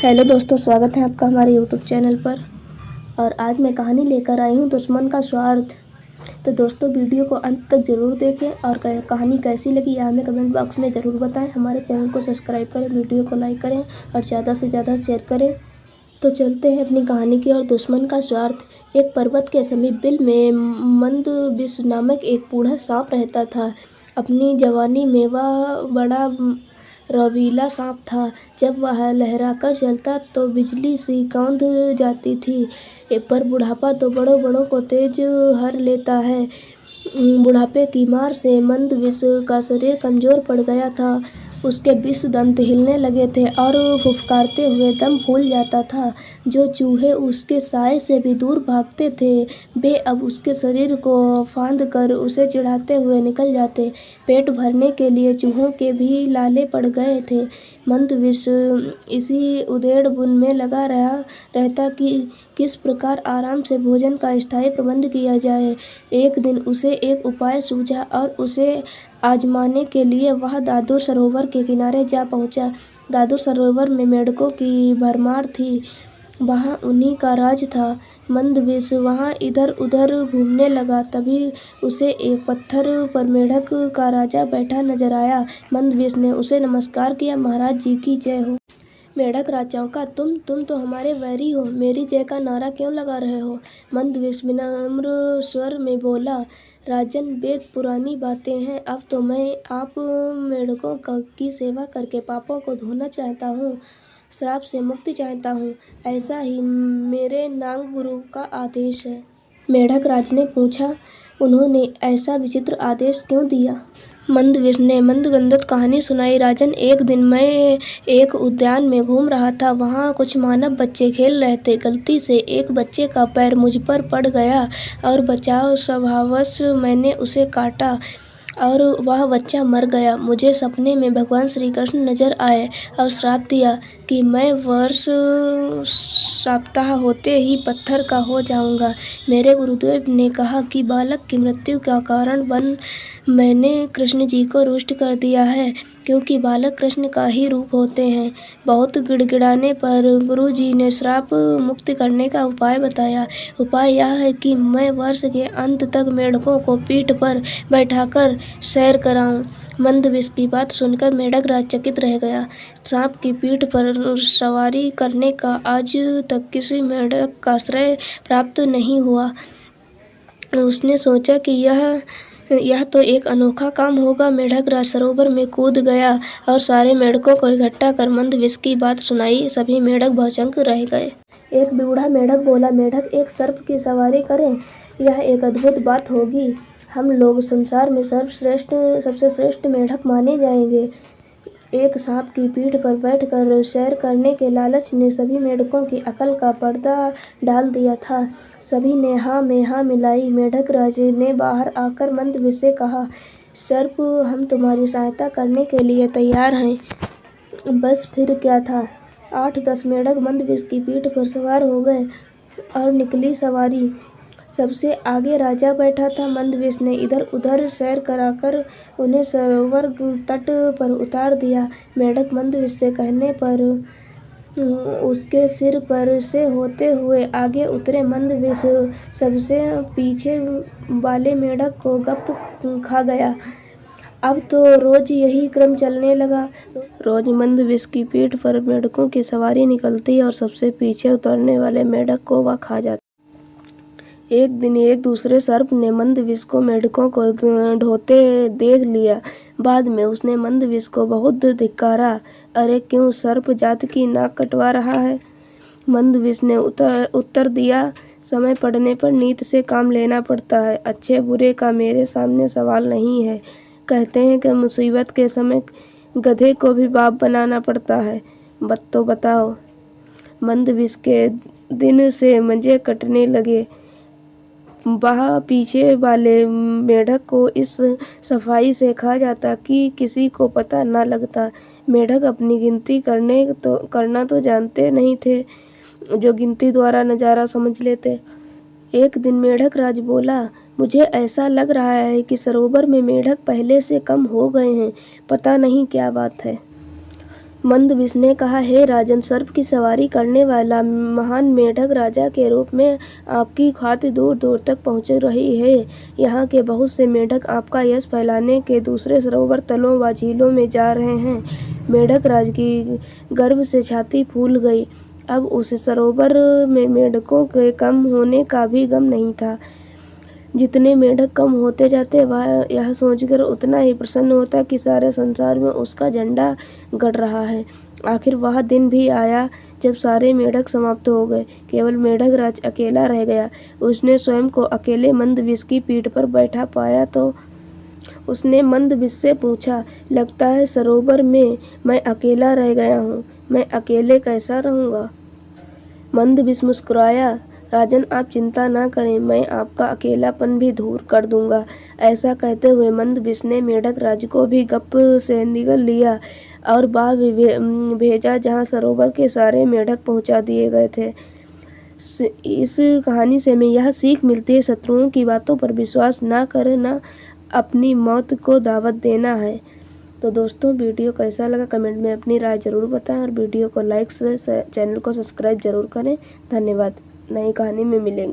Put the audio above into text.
Hello दोस्तों, स्वागत है आपका हमारे यूट्यूब चैनल पर। और आज मैं कहानी लेकर आई हूँ दुश्मन का स्वार्थ। तो दोस्तों, वीडियो को अंत तक ज़रूर देखें और कहानी कैसी लगी यह हमें कमेंट बॉक्स में ज़रूर बताएं। हमारे चैनल को सब्सक्राइब करें, वीडियो को लाइक करें और ज़्यादा से ज़्यादा शेयर करें। तो चलते हैं अपनी कहानी की ओर। दुश्मन का स्वार्थ। एक पर्वत के समीप बिल में मंदबिस नामक एक बूढ़ा सांप रहता था। अपनी जवानी में वह बड़ा रौबीला सांप था। जब वह लहराकर चलता तो बिजली सी कौंध जाती थी। पर बुढ़ापा तो बड़ों बड़ों को तेज हर लेता है। बुढ़ापे की मार से मंदबिस का शरीर कमज़ोर पड़ गया था। उसके विष दंत हिलने लगे थे और फुफकारते हुए दम फूल जाता था। जो चूहे उसके साए से भी दूर भागते थे वे अब उसके शरीर को फांद कर उसे चिढ़ाते हुए निकल जाते। पेट भरने के लिए चूहों के भी लाले पड़ गए थे। मंदबिस इसी उधेड़-बुन में लगा रहता कि किस प्रकार आराम से भोजन का स्थायी प्रबंध किया जाए। एक दिन उसे एक उपाय सूझा और उसे आजमाने के लिए वह दादुर सरोवर के किनारे जा पहुंचा। दादुर सरोवर में मेंढकों की भरमार थी। वहाँ उन्हीं का राज था। मंदबिस वहाँ इधर उधर घूमने लगा। तभी उसे एक पत्थर पर मेंढक का राजा बैठा नजर आया। मंदबिस ने उसे नमस्कार किया। महाराज जी की जय हो। मेंढक राज चौंका। तुम तो हमारे वैरी हो, मेरी जय का नारा क्यों लगा रहे हो? मंदबिस विनम्र स्वर में बोला, राजन, वेद पुरानी बातें हैं। अब तो मैं आप मेंढकों की सेवा करके पापों को धोना चाहता हूँ, श्राप से मुक्ति चाहता हूँ। ऐसा ही मेरे नाग गुरु का आदेश है। मेंढक राज ने पूछा, उन्होंने ऐसा विचित्र आदेश क्यों दिया? मंदबिस ने मंदगंधत कहानी सुनाई। राजन, एक दिन मैं एक उद्यान में घूम रहा था। वहाँ कुछ मानव बच्चे खेल रहे थे। गलती से एक बच्चे का पैर मुझ पर पड़ गया और बचाव स्वभावश मैंने उसे काटा और वह बच्चा मर गया। मुझे सपने में भगवान श्री कृष्ण नजर आए और श्राप दिया कि मैं वर्ष सप्ताह होते ही पत्थर का हो जाऊंगा। मेरे गुरुदेव ने कहा कि बालक की मृत्यु का कारण बन मैंने कृष्ण जी को रुष्ट कर दिया है, क्योंकि बालक कृष्ण का ही रूप होते हैं। बहुत गिड़गिड़ाने पर गुरु जी ने श्राप मुक्त करने का उपाय बताया। उपाय यह है कि मैं वर्ष के अंत तक मेंढकों को पीठ पर बैठाकर सैर कराऊं। मंदबिस की बात सुनकर मेंढक राज चकित रह गया। सांप की पीठ पर सवारी करने का आज तक किसी मेंढक का श्रेय प्राप्त नहीं हुआ। उसने सोचा कि यह तो एक अनोखा काम होगा। मेंढक राज सरोवर में कूद गया और सारे मेंढकों को इकट्ठा कर मंदबिस की बात सुनाई। सभी मेंढक भौचक्क रह गए। एक बूढ़ा मेंढक बोला, मेंढक एक सर्प की सवारी करें, यह एक अद्भुत बात होगी। हम लोग संसार में सबसे श्रेष्ठ मेंढक माने जाएंगे। एक सांप की पीठ पर बैठकर सैर करने के लालच ने सभी मेंढकों की अकल का पर्दा डाल दिया था। सभी ने हाँ में हाँ मिलाई। मेंढक राज ने बाहर आकर मंदबिस से कहा, सर्प, हम तुम्हारी सहायता करने के लिए तैयार हैं। बस फिर क्या था। 8-10 मेंढक मंदबिस की पीठ पर सवार हो गए और निकली सवारी। सबसे आगे राजा बैठा था। मंदबिस ने इधर उधर सैर कराकर उन्हें सरोवर तट पर उतार दिया। मेंढक मंदबिस से कहने पर उसके सिर पर से होते हुए आगे उतरे। मंदबिस सबसे पीछे वाले मेंढक को गप खा गया। अब तो रोज यही क्रम चलने लगा। रोज मंदबिस की पीठ पर मेंढकों की सवारी निकलती और सबसे पीछे उतरने वाले मेंढक को वह खा जाता। एक दिन एक दूसरे सर्प ने मंदबिस को मेंढकों को ढोते देख लिया। बाद में उसने मंदबिस को बहुत धिक्कारा। अरे क्यों सर्प जात की नाक कटवा रहा है? मंदबिस ने उत्तर दिया, समय पड़ने पर नीत से काम लेना पड़ता है। अच्छे बुरे का मेरे सामने सवाल नहीं है। कहते हैं कि मुसीबत के समय गधे को भी बाप बनाना पड़ता है। तो बताओ। मंदबिस के दिन से मजे कटने लगे। वह पीछे वाले मेंढक को इस सफाई से खा जाता कि किसी को पता न लगता। मेंढक अपनी गिनती करना तो जानते नहीं थे, जो गिनती द्वारा नज़ारा समझ लेते। एक दिन मेंढक राज बोला, मुझे ऐसा लग रहा है कि सरोवर में मेंढक पहले से कम हो गए हैं। पता नहीं क्या बात है। मंदबिस ने कहा, हे राजन, सर्प की सवारी करने वाला महान मेढक राजा के रूप में आपकी ख्याति दूर दूर तक पहुँच रही है। यहाँ के बहुत से मेढक आपका यश फैलाने के दूसरे सरोवर, तलों व झीलों में जा रहे हैं। मेढक राज की गर्व से छाती फूल गई। अब उस सरोवर में मेढकों के कम होने का भी गम नहीं था। जितने मेढक कम होते जाते, वह यह सोचकर उतना ही प्रसन्न होता कि सारे संसार में उसका झंडा गड़ रहा है। आखिर वह दिन भी आया जब सारे मेढक समाप्त हो गए। केवल मेढक राज अकेला रह गया। उसने स्वयं को अकेले मंदबिस की पीठ पर बैठा पाया तो उसने मंदबिस से पूछा, लगता है सरोवर में मैं अकेला रह गया हूँ। मैं अकेले कैसा रहूँगा? मंदबिस मुस्कुराया, राजन, आप चिंता ना करें, मैं आपका अकेलापन भी दूर कर दूंगा। ऐसा कहते हुए मंदबिस ने मेढक राज को भी गप से निगल लिया और वह भेजा जहाँ सरोवर के सारे मेढक पहुँचा दिए गए थे। इस कहानी से हमें यह सीख मिलती है, शत्रुओं की बातों पर विश्वास ना करना, अपनी मौत को दावत देना है। तो दोस्तों, वीडियो कैसा लगा कमेंट में अपनी राय ज़रूर बताएं और वीडियो को लाइक से चैनल को सब्सक्राइब ज़रूर करें। धन्यवाद। नई कहानी में मिलेंगे।